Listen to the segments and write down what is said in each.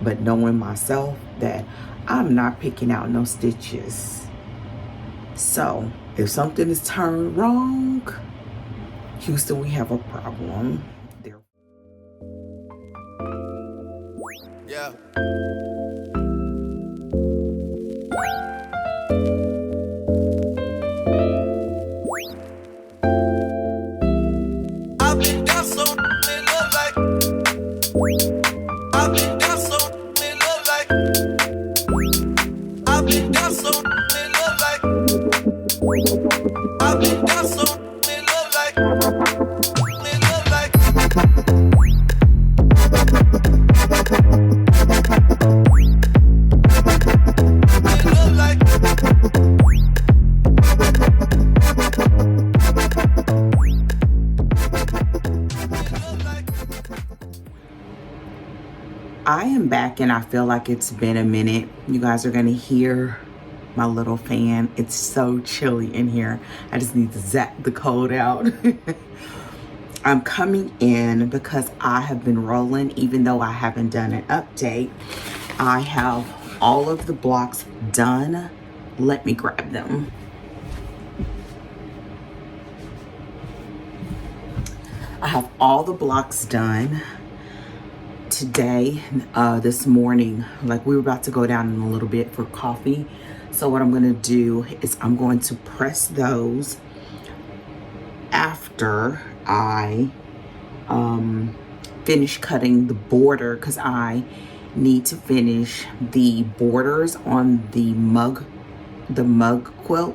but knowing myself that I'm not picking out no stitches. So if something is turned wrong, Houston, we have a problem there. Yeah. I've been down so in love like. I've been down so in love like. I've been down so in love like. I've been down so in love like. In love like. In love like. I am back and I feel like it's been a minute. You guys are gonna hear my little fan. It's so chilly in here. I just need to zap the cold out. I'm coming in because I have been rolling, even though I haven't done an update. I have all of the blocks done. Let me grab them. I have all the blocks done today, this morning. Like, we were about to go down in a little bit for coffee. So what I'm gonna do is I'm going to press those after I finish cutting the border, because I need to finish the borders on the mug quilt.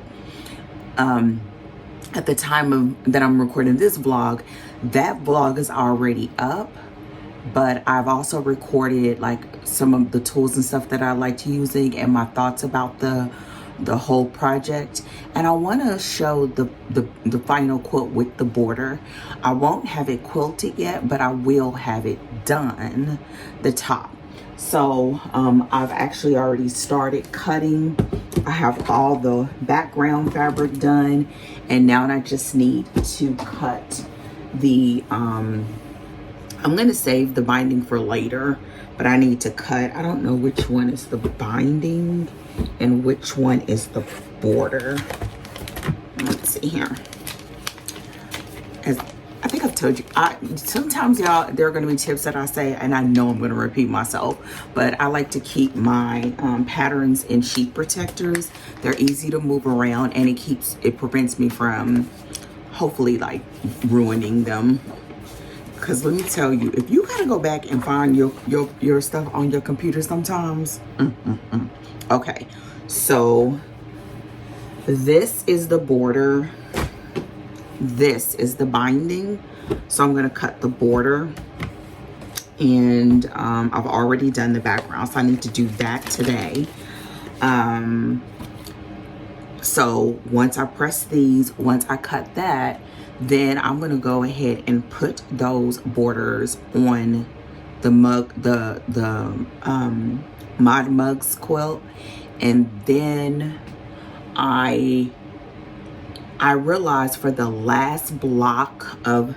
At the time that I'm recording this vlog, that vlog is already up, but I've also recorded like some of the tools and stuff that I like using and my thoughts about the whole project. And I want to show the final quilt with the border. I won't have it quilted yet, but I will have it done, the top. So I've actually already started cutting. I have all the background fabric done, and now I just need to cut the I'm gonna save the binding for later, but I need to cut. I don't know which one is the binding and which one is the border. Let's see here. As I think I've told you, sometimes y'all, there are gonna be tips that I say, and I know I'm gonna repeat myself, but I like to keep my patterns in sheet protectors. They're easy to move around, and it prevents me from hopefully like ruining them. Because let me tell you, if you gotta go back and find your stuff on your computer sometimes. Okay, so this is the border. This is the binding. So I'm gonna cut the border. And I've already done the background, so I need to do that today. So once I press these, once I cut that, then I'm gonna go ahead and put those borders on the Mod Mugs quilt. And then I realized for the last block of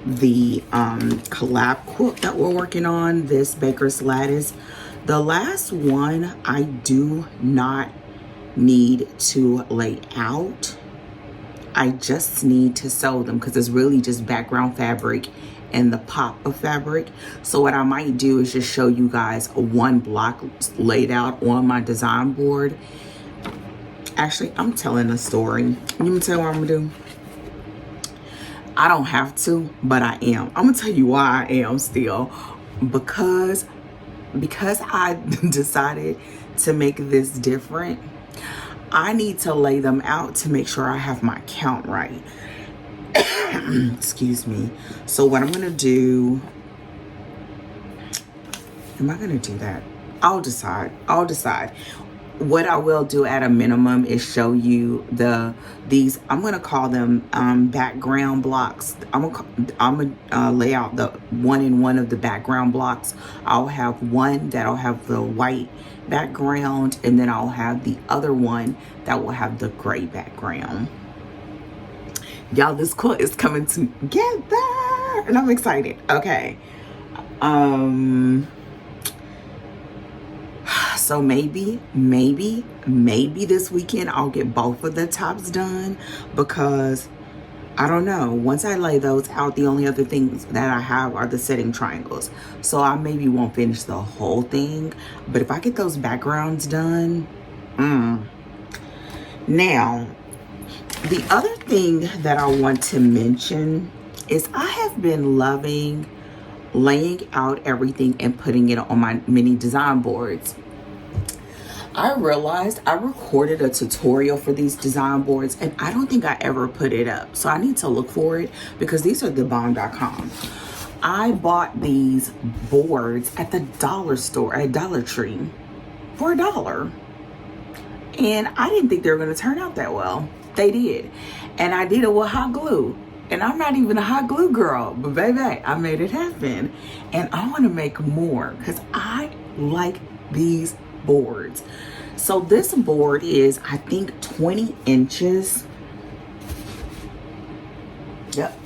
the collab quilt that we're working on, this Baker's Lattice, the last one I do not need to lay out. I just need to sew them because it's really just background fabric and the pop of fabric. So what I might do is just show you guys one block laid out on my design board. Actually, I'm telling a story. Let me tell you what I'm gonna do. I don't have to, but I am. I'm gonna tell you why I am still. Because I decided to make this different, I need to lay them out to make sure I have my count right. Excuse me. So what I'm gonna do, am I gonna do that? I'll decide. What I will do at a minimum is show you these, I'm gonna call them background blocks. I'm gonna lay out the one in one of the background blocks. I'll have one that'll have the white background, and then I'll have the other one that will have the gray background. Y'all, this quilt is coming together and I'm excited. Okay. So maybe this weekend I'll get both of the tops done, because I don't know. Once I lay those out, the only other things that I have are the setting triangles. So I maybe won't finish the whole thing, but if I get those backgrounds done, Now, the other thing that I want to mention is I have been loving laying out everything and putting it on my mini design boards. I realized I recorded a tutorial for these design boards and I don't think I ever put it up. So I need to look for it, because these are thebomb.com. I bought these boards at the dollar store, at Dollar Tree, for $1. And I didn't think they were going to turn out that well. They did. And I did it with hot glue. And I'm not even a hot glue girl, but baby, I made it happen. And I want to make more because I like these boards. So this board is, I think, 20 inches. Yep.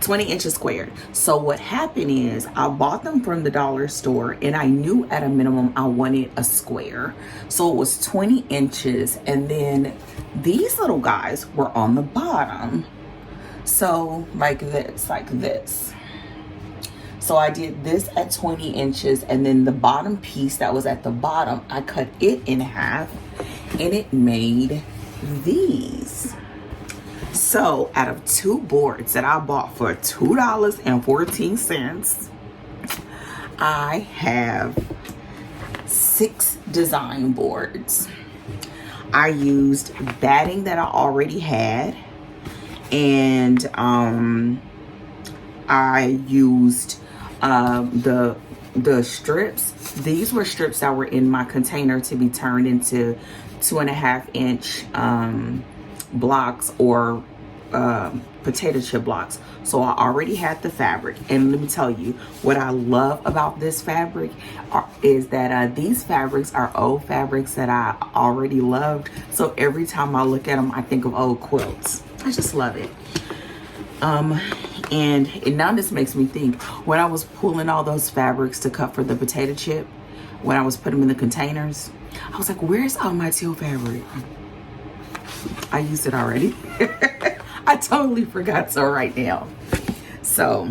20 inches squared. So what happened is I bought them from the dollar store and I knew at a minimum I wanted a square. So it was 20 inches. And then these little guys were on the bottom. So like this. So I did this at 20 inches, and then the bottom piece that was at the bottom, I cut it in half and it made these. So out of two boards that I bought for $2.14, I have 6 design boards. I used batting that I already had, and I used the strips. These were strips that were in my container to be turned into 2.5-inch blocks, or potato chip blocks. So I already had the fabric, and let me tell you what I love about this fabric is that these fabrics are old fabrics that I already loved. So every time I look at them, I think of old quilts. I just love it. And now this makes me think, when I was pulling all those fabrics to cut for the potato chip, when I was putting them in the containers, I was like, where's all my teal fabric? I used it already. I totally forgot so right now. So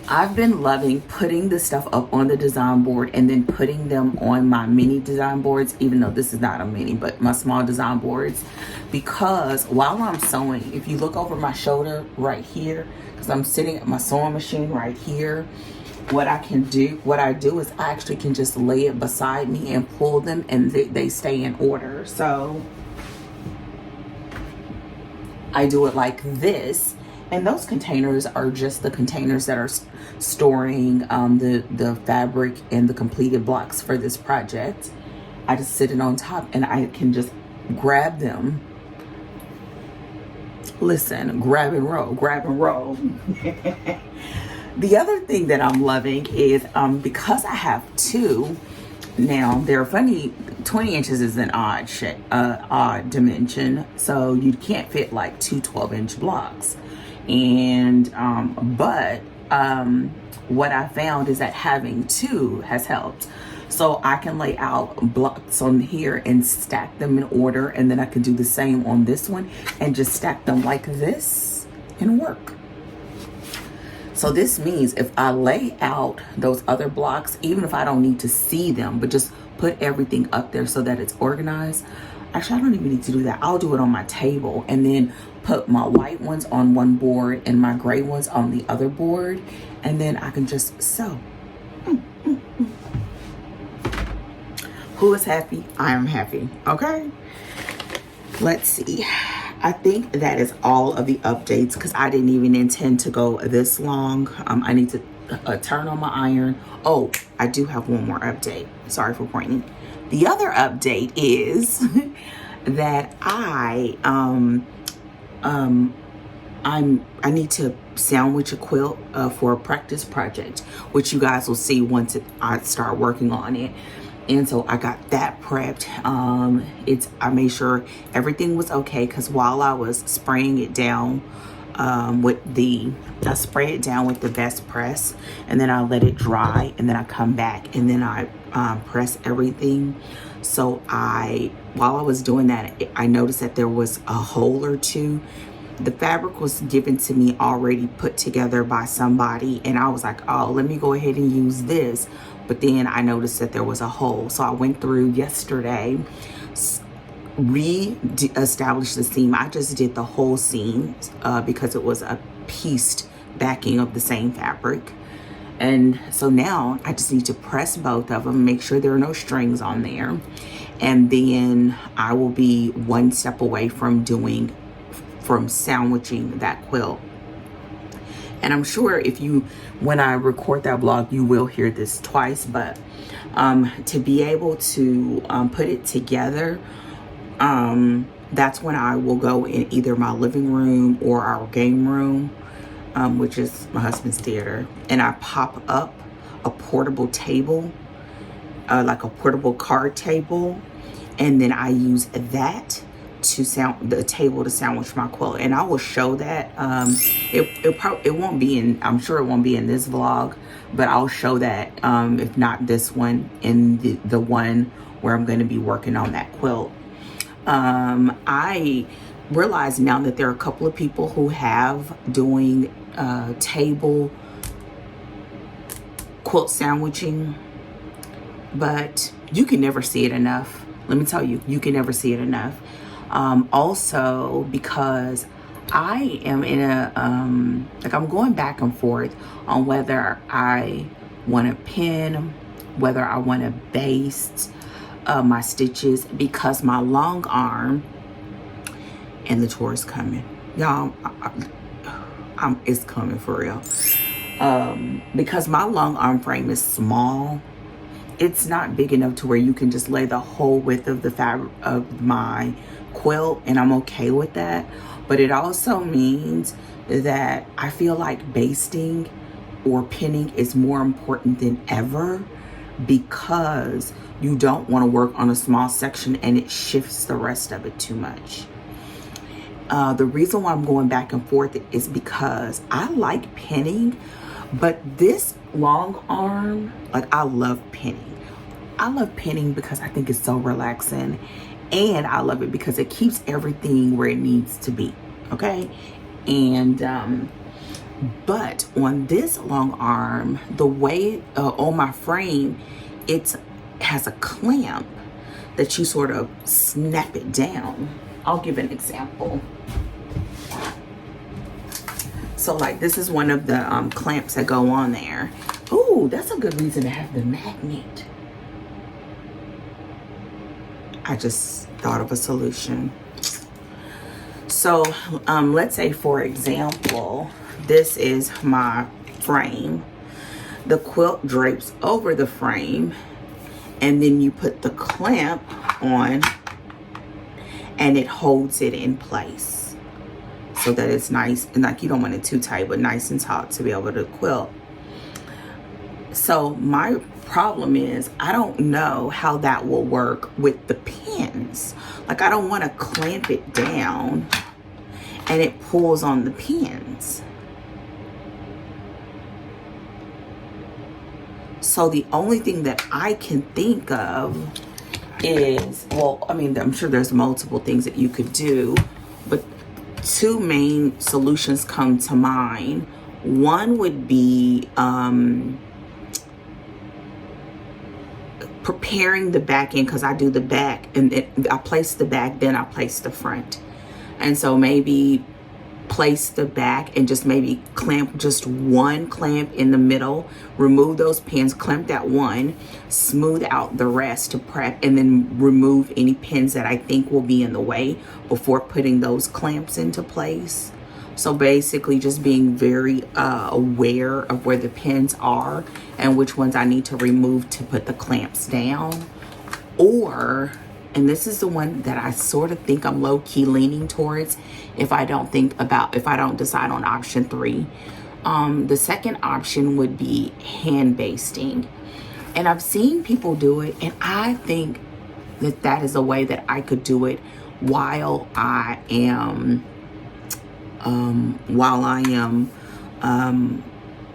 I've been loving putting this stuff up on the design board and then putting them on my mini design boards, even though this is not a mini, but my small design boards. Because while I'm sewing, if you look over my shoulder right here, because I'm sitting at my sewing machine right here, what I do is I actually can just lay it beside me and pull them, and they stay in order. So I do it like this, and those containers are just the containers that are storing the fabric and the completed blocks for this project. I just sit it on top and I can just grab them. Listen, grab and roll, grab and roll. The other thing that I'm loving is because I have 2. Now, they're funny, 20 inches is an odd dimension, so you can't fit like 2 12-inch blocks. And, but what I found is that having 2 has helped. So I can lay out blocks on here and stack them in order, and then I can do the same on this one and just stack them like this and work. So this means if I lay out those other blocks, even if I don't need to see them, but just put everything up there so that it's organized. Actually, I don't even need to do that. I'll do it on my table and then put my white ones on one board and my gray ones on the other board. And then I can just sew. Who is happy? I am happy. Okay. Let's see. I think that is all of the updates because I didn't even intend to go this long. I need to turn on my iron. Oh, I do have one more update. Sorry for pointing. The other update is that I need to sandwich a quilt for a practice project, which you guys will see once I start working on it. And so I got that prepped. I made sure everything was okay, because while I was spraying it down I spray it down with the best press, and then I let it dry, and then I come back and then I press everything. So while I was doing that, I noticed that there was a hole or two. The fabric was given to me already put together by somebody, and I was like, oh, let me go ahead and use this. But then I noticed that there was a hole. So I went through yesterday, re-established the seam. I just did the whole seam because it was a pieced backing of the same fabric. And so now I just need to press both of them, make sure there are no strings on there. And then I will be one step away from sandwiching that quilt. And I'm sure when I record that vlog, you will hear this twice, but to be able to put it together, that's when I will go in either my living room or our game room, which is my husband's theater, and I pop up a portable table, like a portable card table, and then I use that the table to sandwich my quilt. And I will show that. It won't be in, I'm sure it won't be in this vlog, but I'll show that, if not this one, in the one where I'm going to be working on that quilt. I realize now that there are a couple of people who have doing table quilt sandwiching, but you can never see it enough. Let me tell you, you can never see it enough. Also, because I am in I'm going back and forth on whether I want to pin, whether I want to baste my stitches, because my long arm, and the tour is coming, y'all. It's coming for real. Because my long arm frame is small, it's not big enough to where you can just lay the whole width of the fabric of my quilt, and I'm okay with that. But it also means that I feel like basting or pinning is more important than ever, because you don't want to work on a small section and it shifts the rest of it too much. The reason why I'm going back and forth is because I like pinning, but this long arm, like, I love pinning. I love pinning because I think it's so relaxing, and I love it because it keeps everything where it needs to be, okay? And but on this long arm, the way on my frame, it has a clamp that you sort of snap it down. I'll give an example. So like, this is one of the clamps that go on there. Ooh, that's a good reason to have the magnet. I just thought of a solution. So let's say, for example, this is my frame. The quilt drapes over the frame, and then you put the clamp on and it holds it in place so that it's nice, and like, you don't want it too tight, but nice and taut to be able to quilt. So my problem is, I don't know how that will work with the pins. Like, I don't want to clamp it down and it pulls on the pins. So the only thing that I can think of is, well, I mean, I'm sure there's multiple things that you could do, but two main solutions come to mind. One would be preparing the back end, because I do the back, and I place the back, then I place the front. And so maybe place the back and just maybe clamp just one clamp in the middle, remove those pins, clamp that one, smooth out the rest to prep, and then remove any pins that I think will be in the way before putting those clamps into place. So basically just being very aware of where the pins are and which ones I need to remove to put the clamps down. Or, and this is the one that I sort of think I'm low-key leaning towards if I don't decide on option 3. The second option would be hand basting. And I've seen people do it, and I think that that is a way that I could do it while I am while I am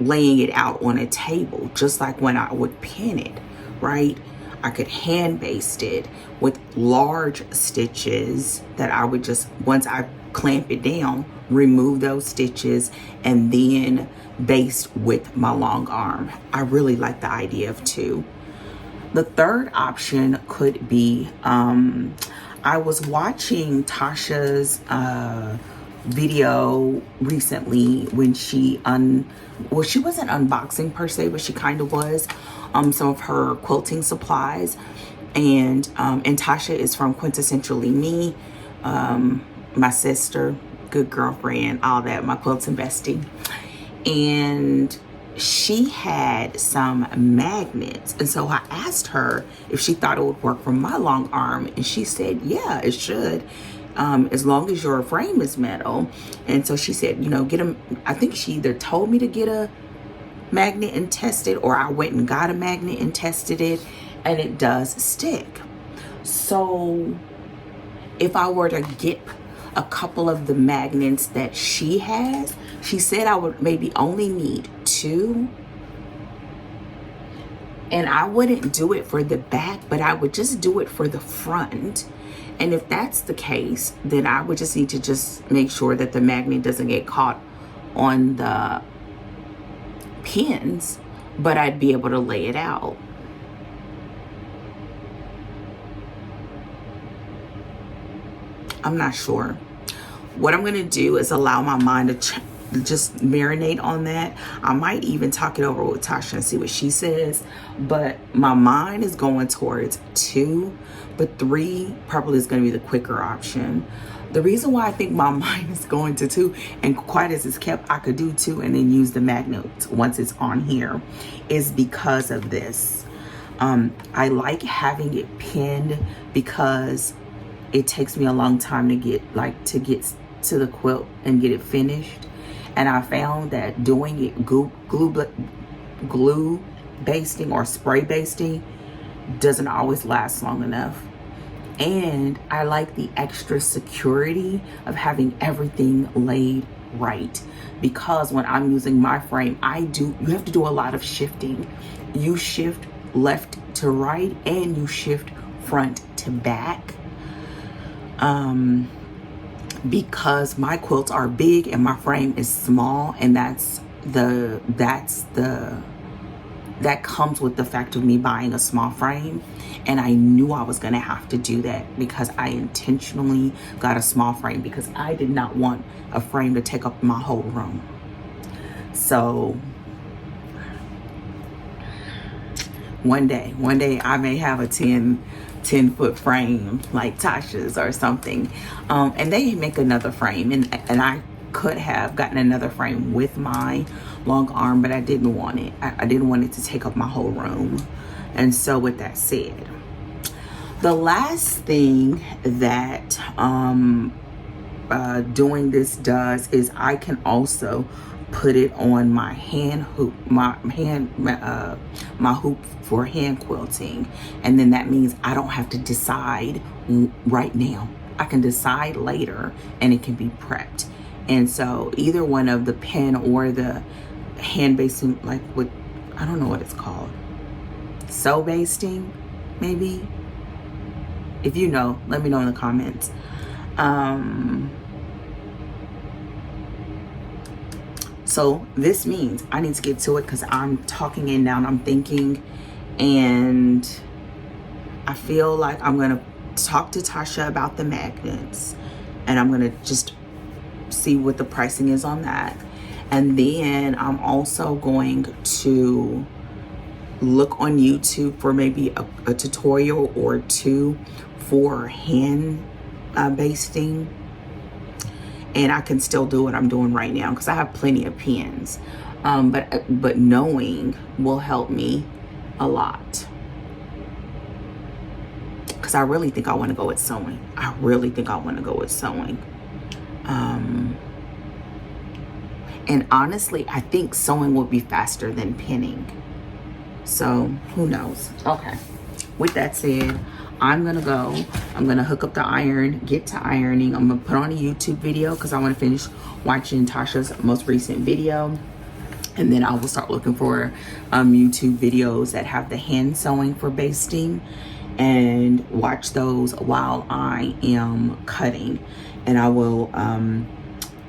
laying it out on a table, just like when I would pin it, right? I could hand baste it with large stitches that I would just, once I clamp it down, remove those stitches and then baste with my long arm. I really like the idea of two. The third option could be, I was watching Tasha's video recently when she well, she wasn't unboxing per se, but she kind of was, some of her quilting supplies. And Tasha is from Quintessentially Me, my sister, good girlfriend, all that, my quilting bestie. And she had some magnets, and so I asked her if she thought it would work for my long arm, and she said yeah, it should, as long as your frame is metal. And so she said, you know, get them. I think she either told me to get a magnet and test it, or I went and got a magnet and tested it, and it does stick. So if I were to get a couple of the magnets that she has, she said I would maybe only need 2. And I wouldn't do it for the back, but I would just do it for the front. And if that's the case, then I would just need to just make sure that the magnet doesn't get caught on the pins, but I'd be able to lay it out. I'm not sure. What I'm going to do is allow my mind to just marinate on that. I might even talk it over with Tasha and see what she says. But my mind is going towards 2, but 3 probably is going to be the quicker option. The reason why I think my mind is going to 2, and quite as it's kept, I could do 2 and then use the magnet once it's on here, is because of this. I like having it pinned because it takes me a long time to get to the quilt and get it finished. And I found that doing it glue basting or spray basting doesn't always last long enough. And I like the extra security of having everything laid right, because when I'm using my frame, you have to do a lot of shifting. You shift left to right and you shift front to back. Because my quilts are big and my frame is small, and that comes with the fact of me buying a small frame. And I knew I was gonna have to do that because I intentionally got a small frame because I did not want a frame to take up my whole room. So one day I may have a 10-foot frame like Tasha's or something, and they make another frame, and I could have gotten another frame with my long arm, but I didn't want it. I didn't want it to take up my whole room. And so with that said, the last thing that doing this does is I can also put it on my hand hoop, my hoop for hand quilting. And then that means I don't have to decide right now. I can decide later and it can be prepped. And so either one of the pen or the hand basting, like with, I don't know what it's called, sew basting maybe. If you know, let me know in the comments. So this means I need to get to it because I'm talking and down, I'm thinking, and I feel like I'm gonna talk to Tasha about the magnets, and I'm gonna just see what the pricing is on that. And then I'm also going to look on YouTube for maybe a tutorial or 2 for hand basting. And I can still do what I'm doing right now because I have plenty of pins. But knowing will help me a lot. Because I really think I want to go with sewing. And honestly, I think sewing will be faster than pinning. So who knows? Okay. With that said, I'm gonna hook up the iron, get to ironing. I'm gonna put on a YouTube video because I want to finish watching Tasha's most recent video. And then I will start looking for YouTube videos that have the hand sewing for basting and watch those while I am cutting. And I will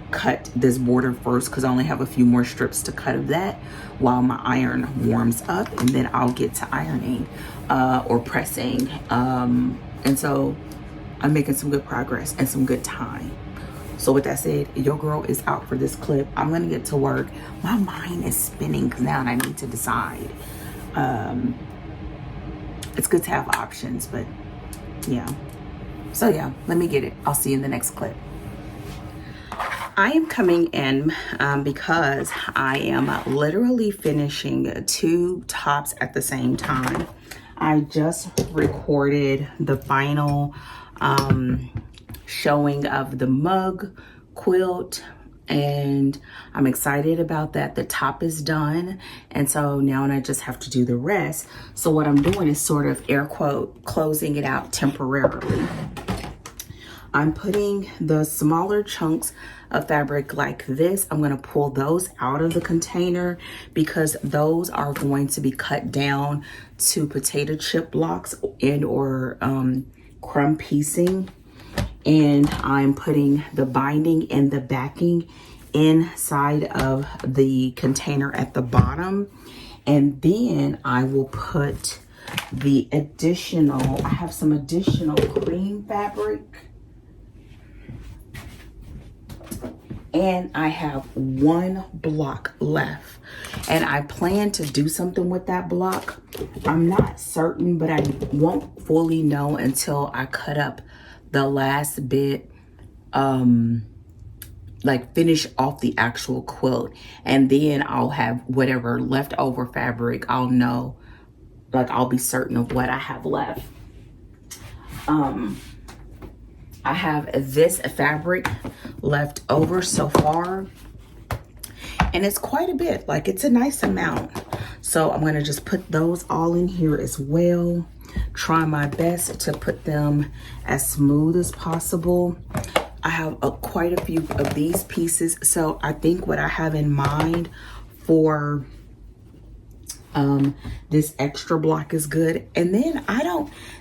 cut this border first because I only have a few more strips to cut of that while my iron warms up, and then I'll get to ironing or pressing. And so I'm making some good progress and some good time. So with that said, your girl is out for this clip. I'm gonna get to work. My mind is spinning because now I need to decide. It's good to have options, but yeah. So yeah, let me get it. I'll see you in the next clip. I am coming in because I am literally finishing 2 tops at the same time. I just recorded the final showing of the mug quilt, and I'm excited about that. The top is done, and so now I just have to do the rest. So what I'm doing is sort of air quote closing it out temporarily. I'm putting the smaller chunks of fabric like this. I'm gonna pull those out of the container because those are going to be cut down to potato chip blocks and or crumb piecing. And I'm putting the binding and the backing inside of the container at the bottom. And then I will put the additional, I have some additional cream fabric. And I have 1 block left. And I plan to do something with that block. I'm not certain, but I won't fully know until I cut up the last bit, like finish off the actual quilt. And then I'll have whatever leftover fabric, I'll know, like I'll be certain of what I have left. I have this fabric left over so far, and it's quite a bit, like it's a nice amount. So I'm gonna just put those all in here as well. Try my best to put them as smooth as possible. I have quite a few of these pieces, so I think what I have in mind for this extra block is good. And then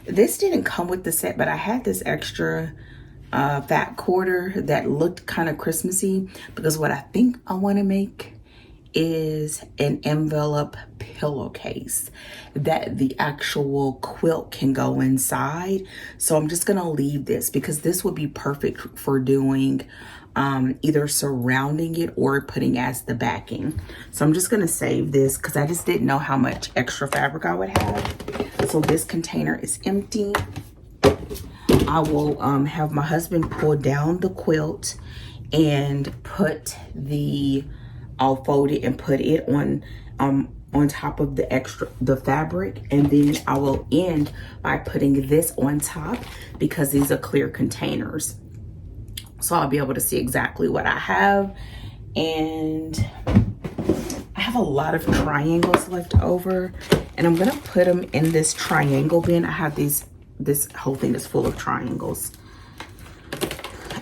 this didn't come with the set, but I had this extra fat quarter that looked kind of Christmassy, because what I think I want to make is an envelope pillowcase that the actual quilt can go inside. So I'm just gonna leave this because this would be perfect for doing either surrounding it or putting as the backing. So I'm just gonna save this because I just didn't know how much extra fabric I would have. So this container is empty. I will have my husband pull down the quilt and put I'll fold it and put it on top of the fabric, and then I will end by putting this on top because these are clear containers. So I'll be able to see exactly what I have. And I have a lot of triangles left over, and I'm gonna put them in this triangle bin. I have this whole thing is full of triangles,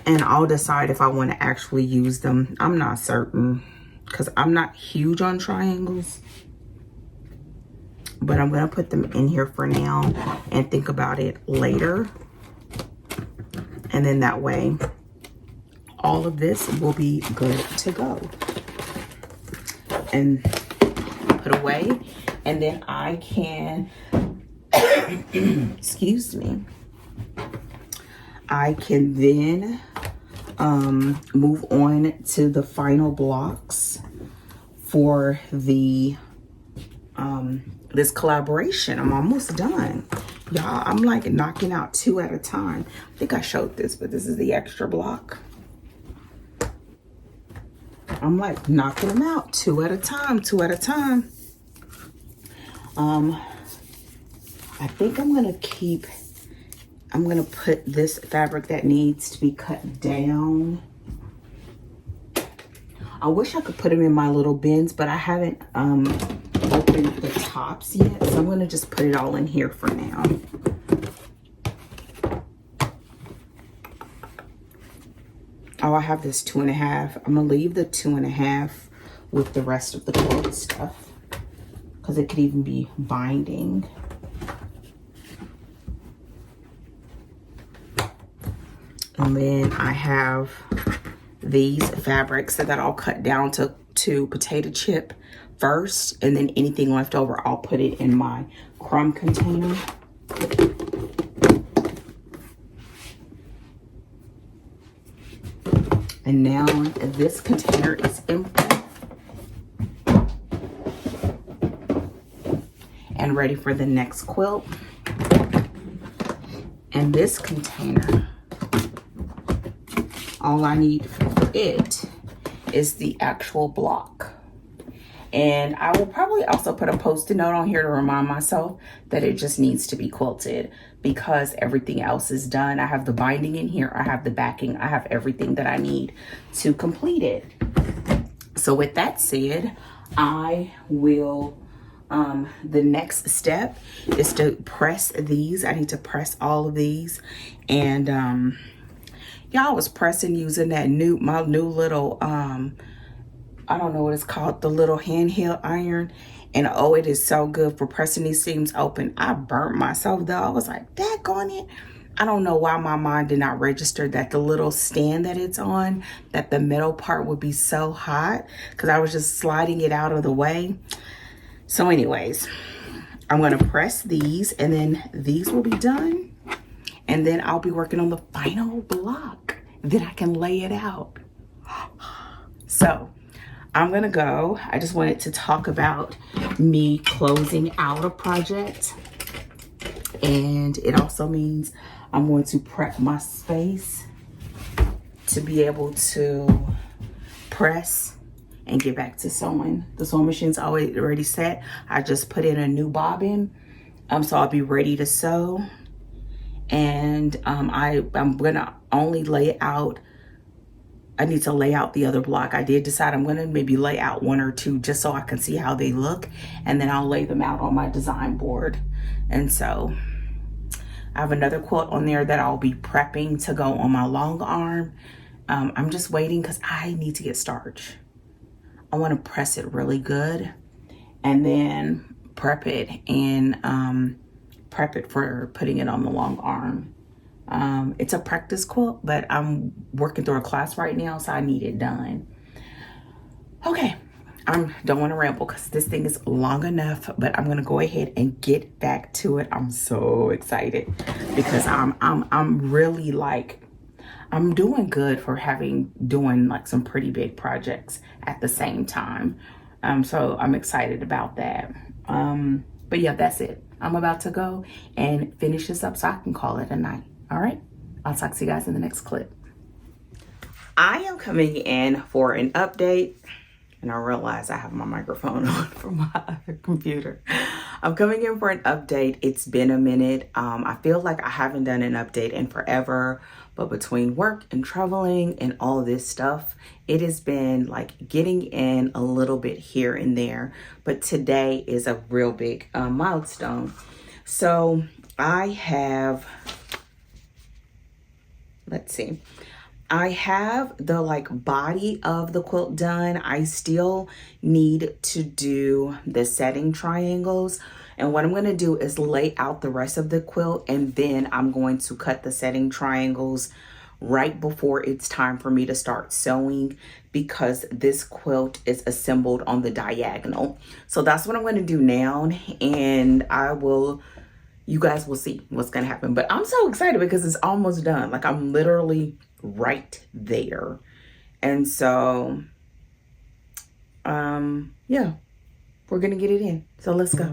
and I'll decide if I want to actually use them. I'm not certain because I'm not huge on triangles, but I'm gonna put them in here for now and think about it later. And then that way all of this will be good to go and put away. And then I can excuse me, I can then move on to the final blocks for the this collaboration. I'm almost done, y'all. I'm like knocking out 2 at a time. I think I showed this, but this is the extra block. I'm like knocking them out 2 at a time, 2 at a time. I think I'm gonna put this fabric that needs to be cut down. I wish I could put them in my little bins, but I haven't opened the tops yet, so I'm gonna just put it all in here for now. Oh, I have this 2.5. I'm gonna leave the 2.5 with the rest of the quilt stuff because it could even be binding. And then I have these fabrics that I'll cut down to potato chip first, and then anything left over, I'll put it in my crumb container. And now this container is empty and ready for the next quilt. And this container, all I need for it is the actual block. And I will probably also put a post-it note on here to remind myself that it just needs to be quilted because everything else is done. I have the binding in here, I have the backing, I have everything that I need to complete it. So with that said, I will, the next step is to press these. I need to press all of these. And y'all was pressing using that my new little, I don't know what it's called, the little handheld iron. And oh, it is so good for pressing these seams open. I burnt myself though. I was like, daggone it. I don't know why my mind did not register that the little stand that it's on, that the middle part would be so hot, because I was just sliding it out of the way. So anyways, I'm going to press these and then these will be done. And then I'll be working on the final block. Then I can lay it out. So I'm gonna go. I just wanted to talk about me closing out a project. And it also means I'm going to prep my space to be able to press and get back to sewing. The sewing machine's already set. I just put in a new bobbin. So I'll be ready to sew. And I'm gonna only lay out, I need to lay out the other block. I did decide I'm gonna maybe lay out 1 or 2 just so I can see how they look, and then I'll lay them out on my design board. And so I have another quilt on there that I'll be prepping to go on my long arm. I'm just waiting because I need to get starch. I want to press it really good and then prep it and prep it for putting it on the long arm. It's a practice quilt, but I'm working through a class right now, so I need it done. Okay, I don't want to ramble because this thing is long enough, but I'm gonna go ahead and get back to it. I'm so excited because I'm really like, I'm doing good for doing like some pretty big projects at the same time. So I'm excited about that. But yeah, that's it. I'm about to go and finish this up so I can call it a night. All right, I'll talk to you guys in the next clip. I am coming in for an update, and I realize I have my microphone on from my other computer. I'm coming in for an update. It's been a minute. I feel like I haven't done an update in forever, but between work and traveling and all this stuff, it has been like getting in a little bit here and there. But today is a real big milestone. So I have, let's see. I have the like body of the quilt done. I still need to do the setting triangles. And what I'm going to do is lay out the rest of the quilt, and then I'm going to cut the setting triangles right before it's time for me to start sewing, because this quilt is assembled on the diagonal. So that's what I'm going to do now, and you guys will see what's going to happen. But I'm so excited because it's almost done. Like, I'm literally right there. And so, yeah, we're going to get it in. So let's go.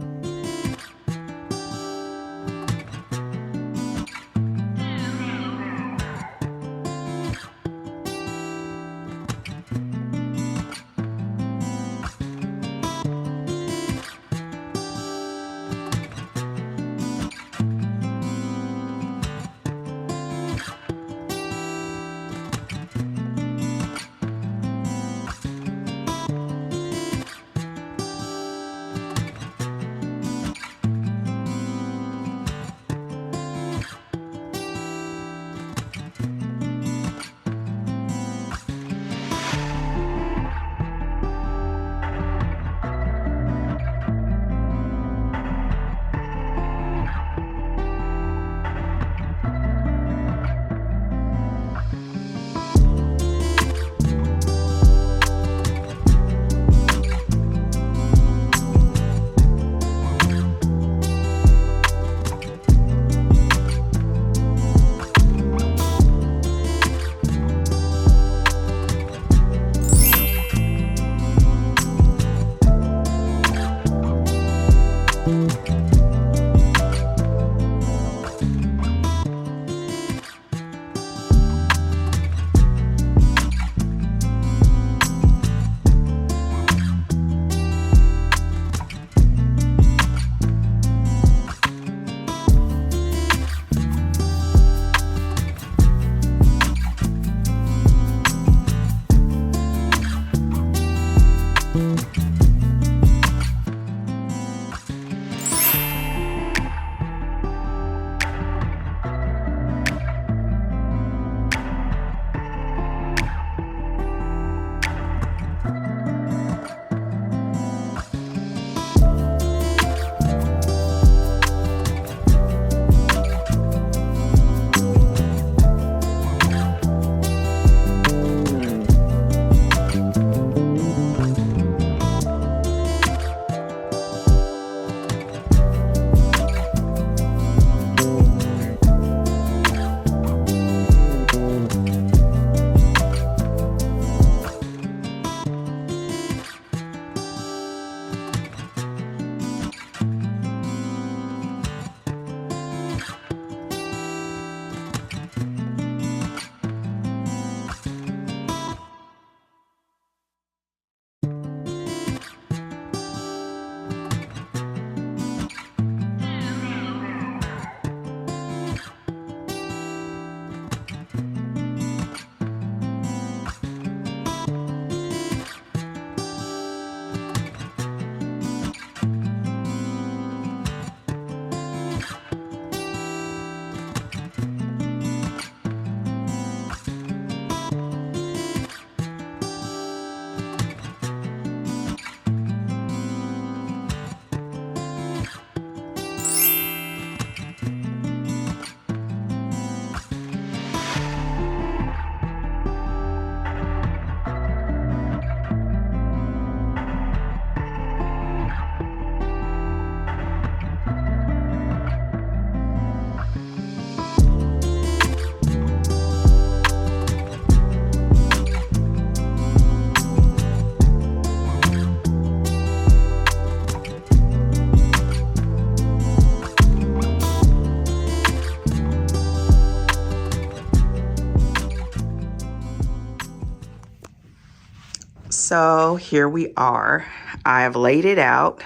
So here we are. I've laid it out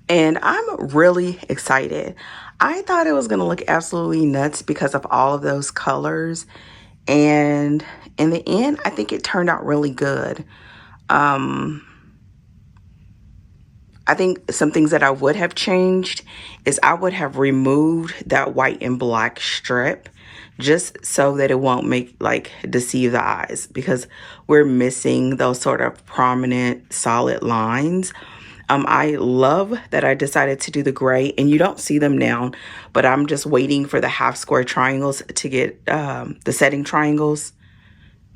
and I'm really excited. I thought it was going to look absolutely nuts because of all of those colors. And in the end, I think it turned out really good. I think some things that I would have changed is I would have removed that white and black strip just so that it won't deceive the eyes, because we're missing those sort of prominent solid lines. I love that I decided to do the gray, and you don't see them now, but I'm just waiting for the half square triangles to get the setting triangles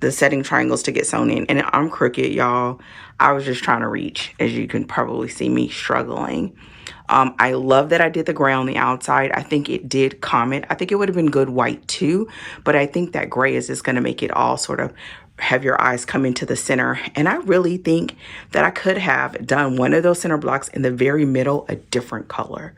to get sewn in. And I'm crooked, y'all. I was just trying to reach, as you can probably see me struggling. I love that I did the gray on the outside. I think it did comment. I think it would have been good white too, but I think that gray is just going to make it all sort of have your eyes come into the center. And I really think that I could have done one of those center blocks in the very middle a different color.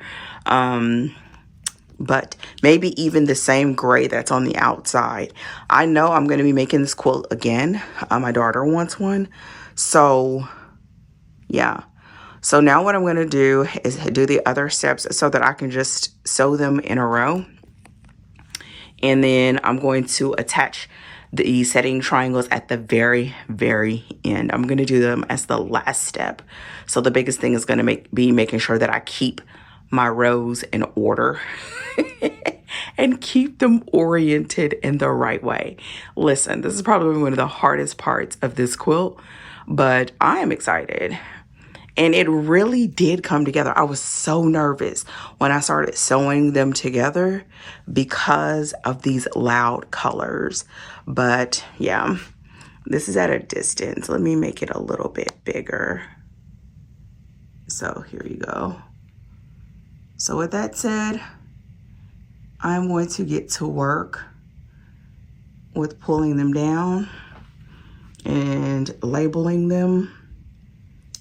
But maybe even the same gray that's on the outside. I know I'm going to be making this quilt again. My daughter wants one. So, yeah. So now what I'm going to do is do the other steps so that I can just sew them in a row. And then I'm going to attach the setting triangles at the very, very end. I'm going to do them as the last step. So the biggest thing is going to be making sure that I keep my rows in order and keep them oriented in the right way. Listen, this is probably one of the hardest parts of this quilt, but I am excited. And it really did come together. I was so nervous when I started sewing them together because of these loud colors. But yeah, this is at a distance. Let me make it a little bit bigger. So here you go. So with that said, I'm going to get to work with pulling them down and labeling them.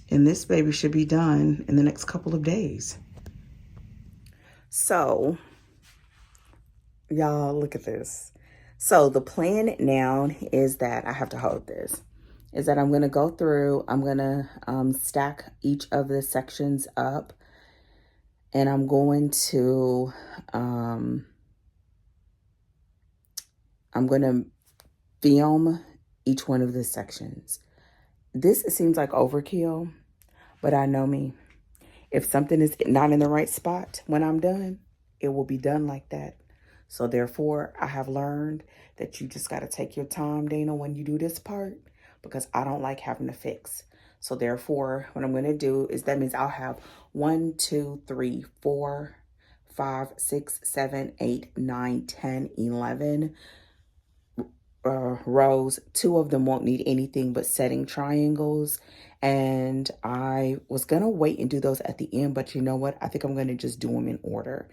And this baby should be done in the next couple of days. So, y'all, look at this. So the plan now is that I have to hold this. Is that I'm going to go through, I'm going to stack each of the sections up. And I'm going to, I'm going to film each one of the sections. This seems like overkill, but I know me. If something is not in the right spot when I'm done, it will be done like that. So therefore, I have learned that you just got to take your time, Dana, when you do this part, because I don't like having to fix. So therefore, what I'm going to do is that means I'll have 1, 2, 3, 4, 5, 6, 7, 8, 9, 10, 11 rows. 2 of them won't need anything but setting triangles. And I was going to wait and do those at the end, but you know what? I think I'm going to just do them in order.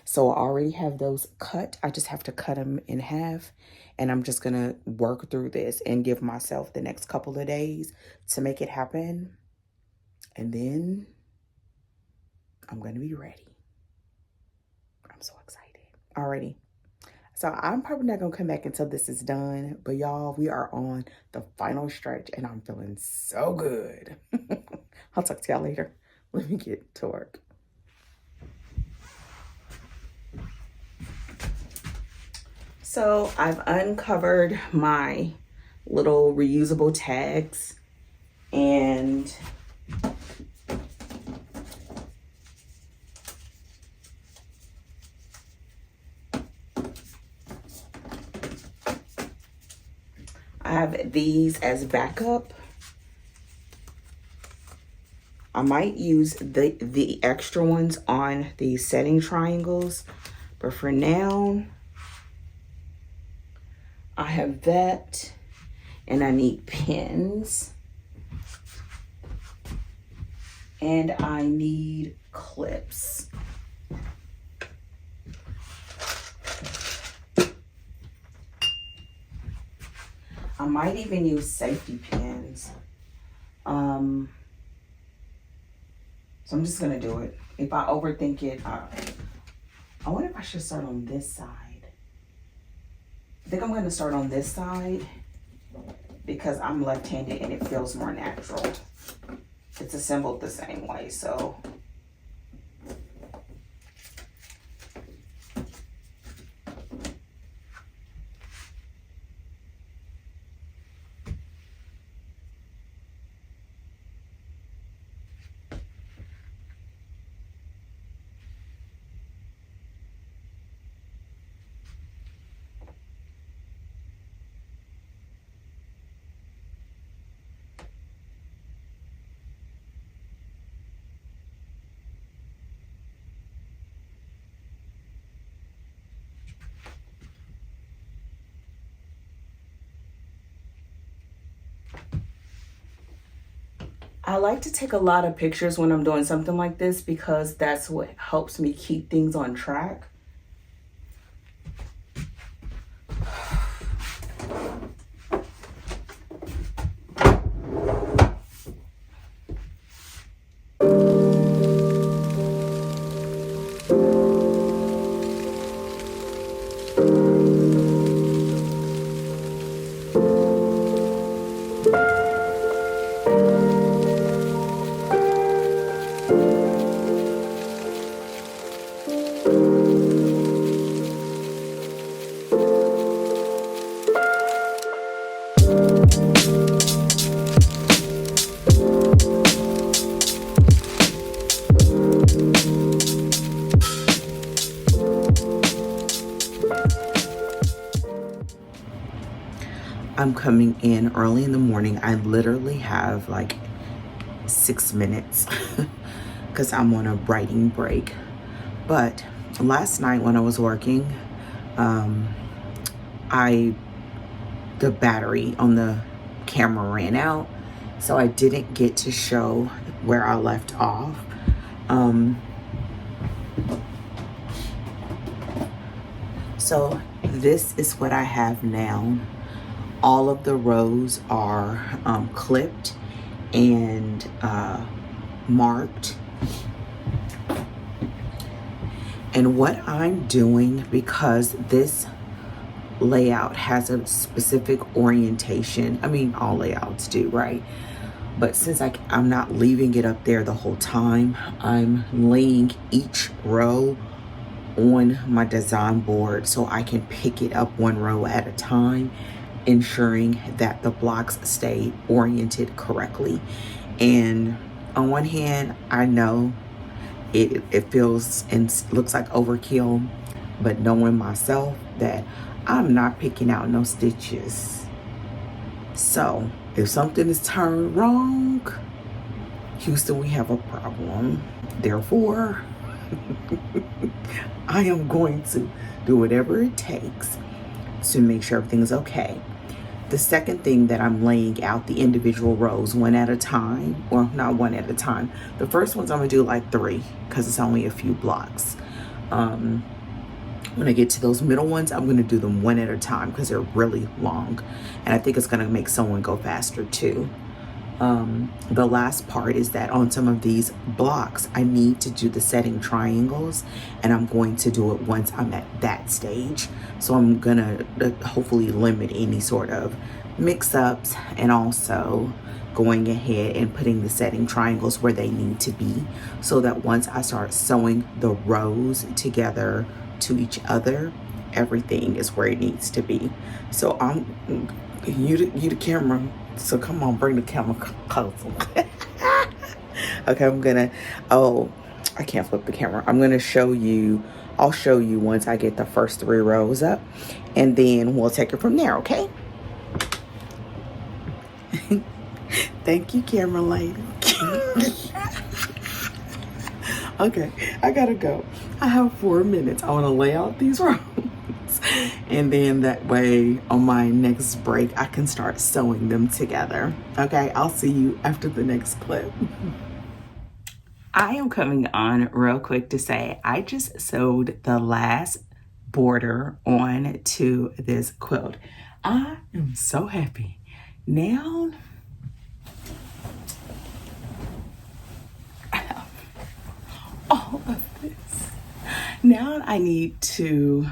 So I already have those cut. I just have to cut them in half. And I'm just going to work through this and give myself the next couple of days to make it happen. And then I'm going to be ready. I'm so excited. Alrighty. So I'm probably not going to come back until this is done. But y'all, we are on the final stretch and I'm feeling so good. I'll talk to y'all later. Let me get to work. So I've uncovered my little reusable tags and I have these as backup. I might use the extra ones on the setting triangles, but for now, I have that, and I need pins, and I need clips. I might even use safety pins. So I'm just gonna do it. If I overthink it, I wonder if I should start on this side. I think I'm gonna start on this side because I'm left-handed and it feels more natural. It's assembled the same way, so. I like to take a lot of pictures when I'm doing something like this because that's what helps me keep things on track. I'm coming in early in the morning. I literally have like 6 minutes because I'm on a writing break. But last night when I was working, the battery on the camera ran out, so I didn't get to show where I left off. So this is what I have now. All of the rows are clipped and marked. And what I'm doing, because this layout has a specific orientation, I mean all layouts do, right? But since I'm not leaving it up there the whole time, I'm laying each row on my design board so I can pick it up one row at a time, ensuring that the blocks stay oriented correctly. And on one hand, I know it feels and looks like overkill, but knowing myself that I'm not picking out no stitches. So if something is turned wrong, Houston, we have a problem. Therefore, I am going to do whatever it takes to make sure everything's okay. The second thing that I'm laying out the individual rows one at a time, or not one at a time. The first ones I'm gonna do like 3 because it's only a few blocks. When I get to those middle ones, I'm gonna do them one at a time because they're really long. And I think it's gonna make someone go faster too. The last part is that on some of these blocks, I need to do the setting triangles, and I'm going to do it once I'm at that stage. So I'm gonna hopefully limit any sort of mix-ups, and also going ahead and putting the setting triangles where they need to be, so that once I start sewing the rows together to each other, everything is where it needs to be. So you the camera, so come on, bring the camera closer. Okay, I can't flip the camera. I'm gonna show you, I'll show you once I get the first 3 rows up, and then we'll take it from there, okay? Thank you, camera lady. Okay, I gotta go. I have 4 minutes. I wanna lay out these rows. And then that way on my next break, I can start sewing them together. Okay, I'll see you after the next clip. I am coming on real quick to say I just sewed the last border on to this quilt. I am so happy. Now, I have all of this. Now I need to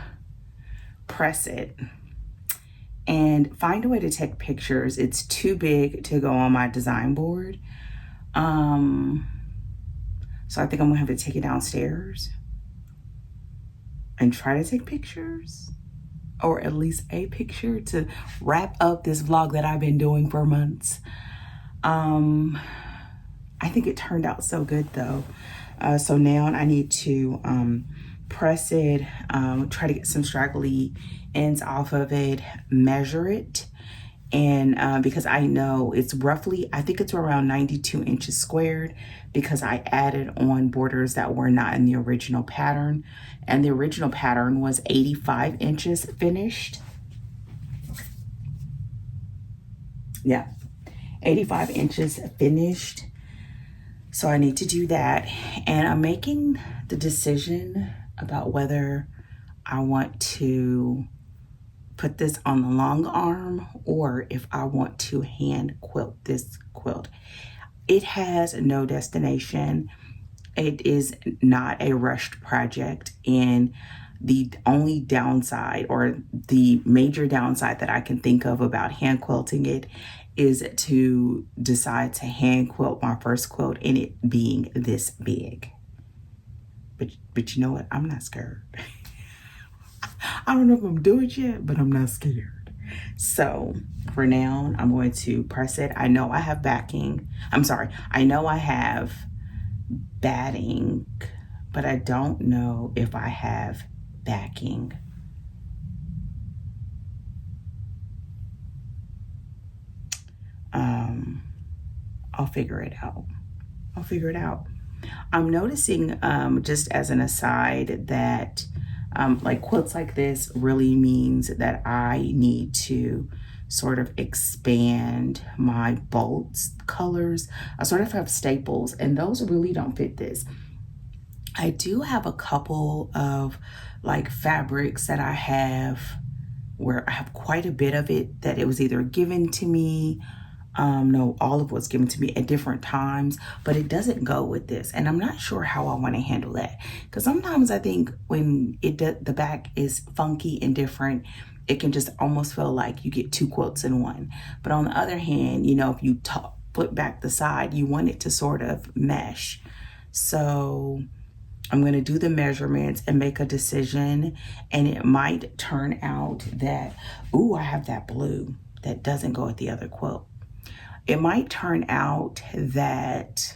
press it and find a way to take pictures. It's too big to go on my design board. So I think I'm gonna have to take it downstairs and try to take pictures, or at least a picture to wrap up this vlog that I've been doing for months. I think it turned out so good though. So now I need to press it, try to get some straggly ends off of it, measure it. And because I know it's roughly, I think it's around 92 inches squared, because I added on borders that were not in the original pattern. And the original pattern was 85 inches finished. Yeah, 85 inches finished. So I need to do that. And I'm making the decision about whether I want to put this on the long arm or if I want to hand quilt this quilt. It has no destination. It is not a rushed project, and the only downside, or the major downside that I can think of about hand quilting it, is to decide to hand quilt my first quilt and it being this big. But you know what? I'm not scared. I don't know if I'm doing it yet, but I'm not scared. So for now, I'm going to press it. I know I have backing. I'm sorry. I know I have batting, but I don't know if I have backing. I'll figure it out. I'll figure it out. I'm noticing, just as an aside, that like quilts like this really means that I need to sort of expand my bolts colors. I sort of have staples, and those really don't fit this. I do have a couple of like fabrics that I have where I have quite a bit of it that it was either given to me, no, all of what's given to me at different times, but it doesn't go with this. And I'm not sure how I want to handle that, because sometimes I think when the back is funky and different, it can just almost feel like you get two quilts in one. But on the other hand, you know, if you flip back the side, you want it to sort of mesh. So I'm going to do the measurements and make a decision, and it might turn out that, ooh, I have that blue that doesn't go with the other quilt. It might turn out that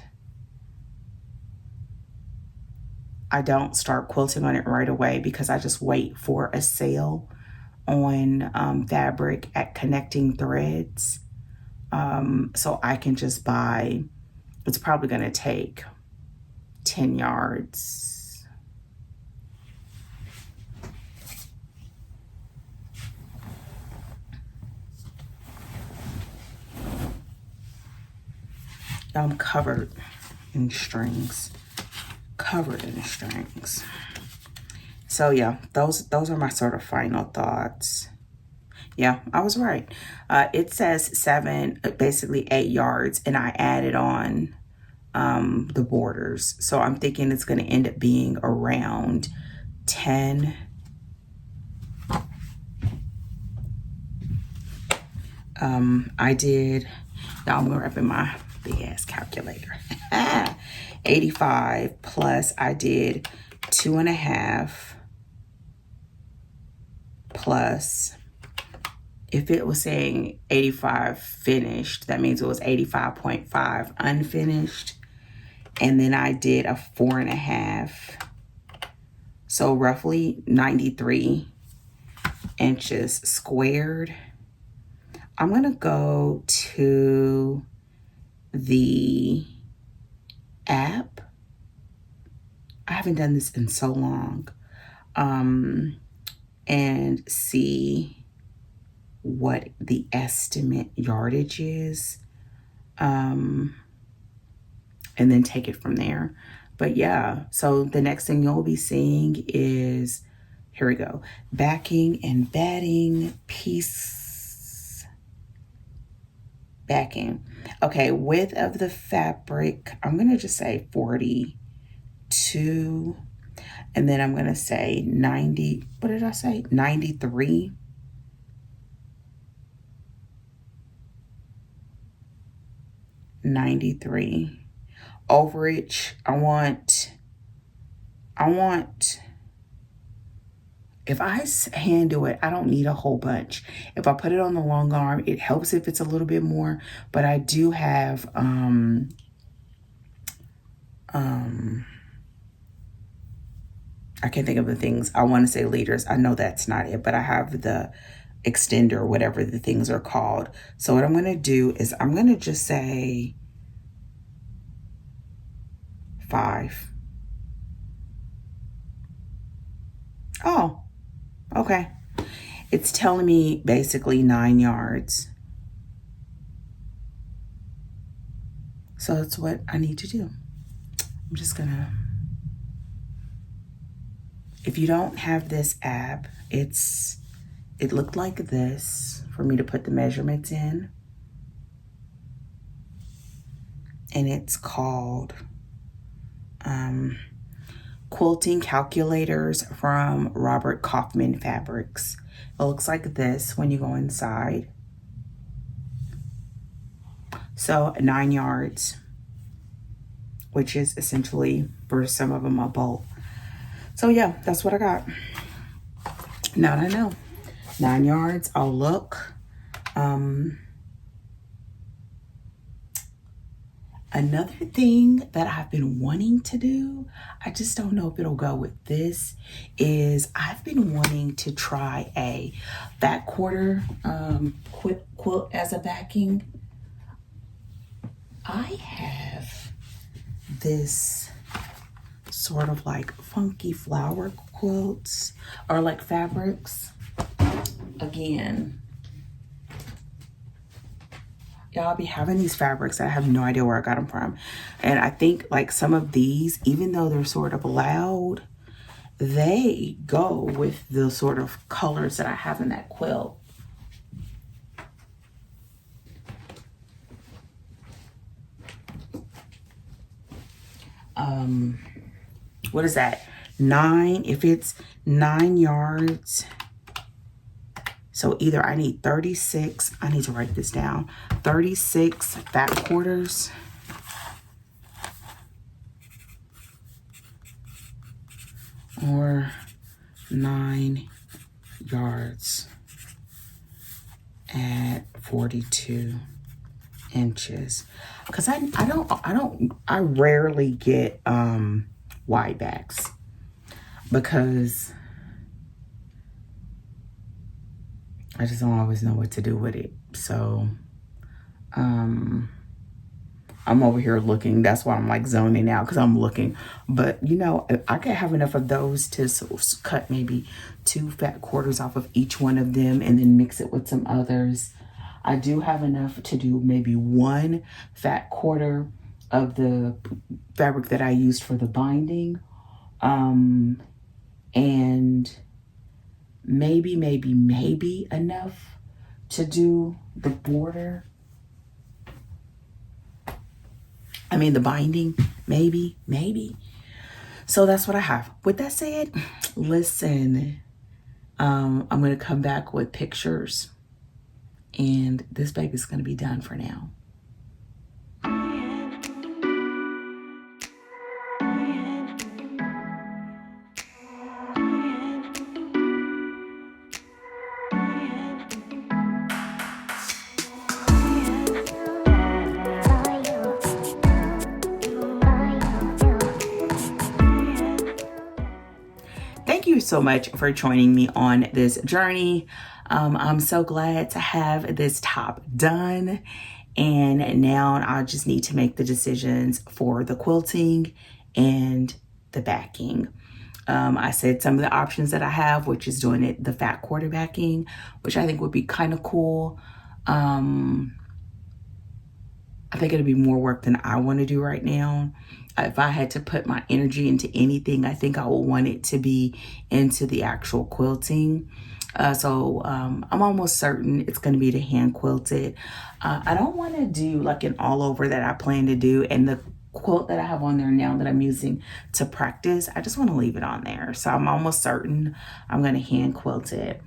I don't start quilting on it right away, because I just wait for a sale on fabric at Connecting Threads. So I can just buy, it's probably going to take 10 yards. I'm covered in strings. Covered in strings. So yeah, those are my sort of final thoughts. Yeah, I was right. It says 7, basically 8 yards, and I added on the borders. So I'm thinking it's going to end up being around 10. I did, now I'm going to wrap in my big ass calculator. 85 plus I did 2.5 plus, if it was saying 85 finished, that means it was 85.5 unfinished. And then I did a 4.5. So roughly 93 inches squared. I'm going to go to the app. I haven't done this in so long. And see what the estimate yardage is. And then take it from there. But yeah, so the next thing you'll be seeing is, here we go, backing and batting piece. Backing. Okay, width of the fabric, I'm going to just say 42. And then I'm going to say 90, what did I say? 93. $93. Overage, I want, if I hand do it, I don't need a whole bunch. If I put it on the long arm, it helps if it's a little bit more, but I do have, I can't think of the things. I want to say liters. I know that's not it, but I have the extender, whatever the things are called. So what I'm going to do is I'm going to just say 5. Oh, okay. It's telling me basically 9 yards. So that's what I need to do. I'm just gonna, if you don't have this app, it looked like this for me to put the measurements in. And it's called Quilting Calculators from Robert Kaufman Fabrics. It looks like this when you go inside. So 9 yards, which is essentially, for some of them, a bolt. So yeah, that's what I got. Now that I know, 9 yards, I'll look. Another thing that I've been wanting to do, I just don't know if it'll go with this, is I've been wanting to try a back quarter quilt as a backing. I have this sort of like funky flower quilts or like fabrics. Again, y'all be having these fabrics. I have no idea where I got them from. And I think like some of these, even though they're sort of loud, they go with the sort of colors that I have in that quilt. What is that? 9, if it's 9 yards. So either I need 36, I need to write this down, 36 back quarters. Or 9 yards at 42 inches. Because I rarely get wide backs because I just don't always know what to do with it. So I'm over here looking. That's why I'm like zoning out, because I'm looking. But you know, I could have enough of those to cut maybe 2 fat quarters off of each one of them and then mix it with some others. I do have enough to do maybe 1 fat quarter of the fabric that I used for the binding. And maybe enough to do the border. I mean, the binding, maybe. So that's what I have. With that said, listen, I'm going to come back with pictures, and this baby's going to be done for now. Thank you so much for joining me on this journey. I'm so glad to have this top done. And now I just need to make the decisions for the quilting and the backing. I said some of the options that I have, which is doing it the fat quarter backing, which I think would be kind of cool. I think it'll be more work than I want to do right now. If I had to put my energy into anything, I think I would want it to be into the actual quilting. So I'm almost certain it's going to be the hand quilted. I don't want to do like an all over that I plan to do. And the quilt that I have on there now that I'm using to practice, I just want to leave it on there. So I'm almost certain I'm going to hand quilt it.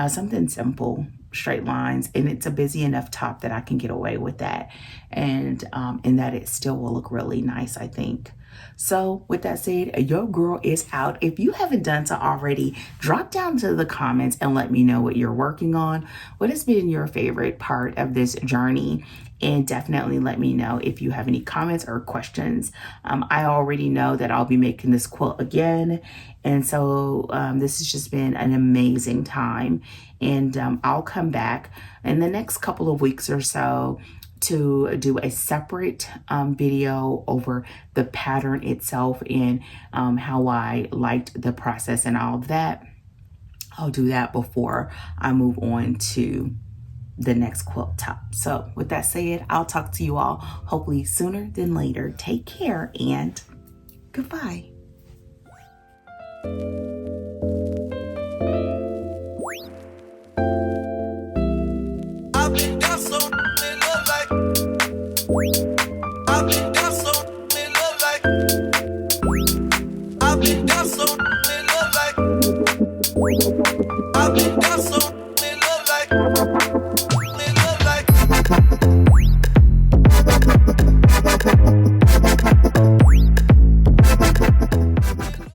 Something simple. straight lines, and it's a busy enough top that I can get away with that, and that it still will look really nice, I think. So with that said, your girl is out. If you haven't done so already, drop down to the comments and let me know what you're working on. What has been your favorite part of this journey? And definitely let me know if you have any comments or questions. I already know that I'll be making this quilt again. And so this has just been an amazing time. And I'll come back in the next couple of weeks or so to do a separate video over the pattern itself and how I liked the process and all of that. I'll do that before I move on to the next quilt top. So with that said, I'll talk to you all hopefully sooner than later. Take care and goodbye. I've been down so it look like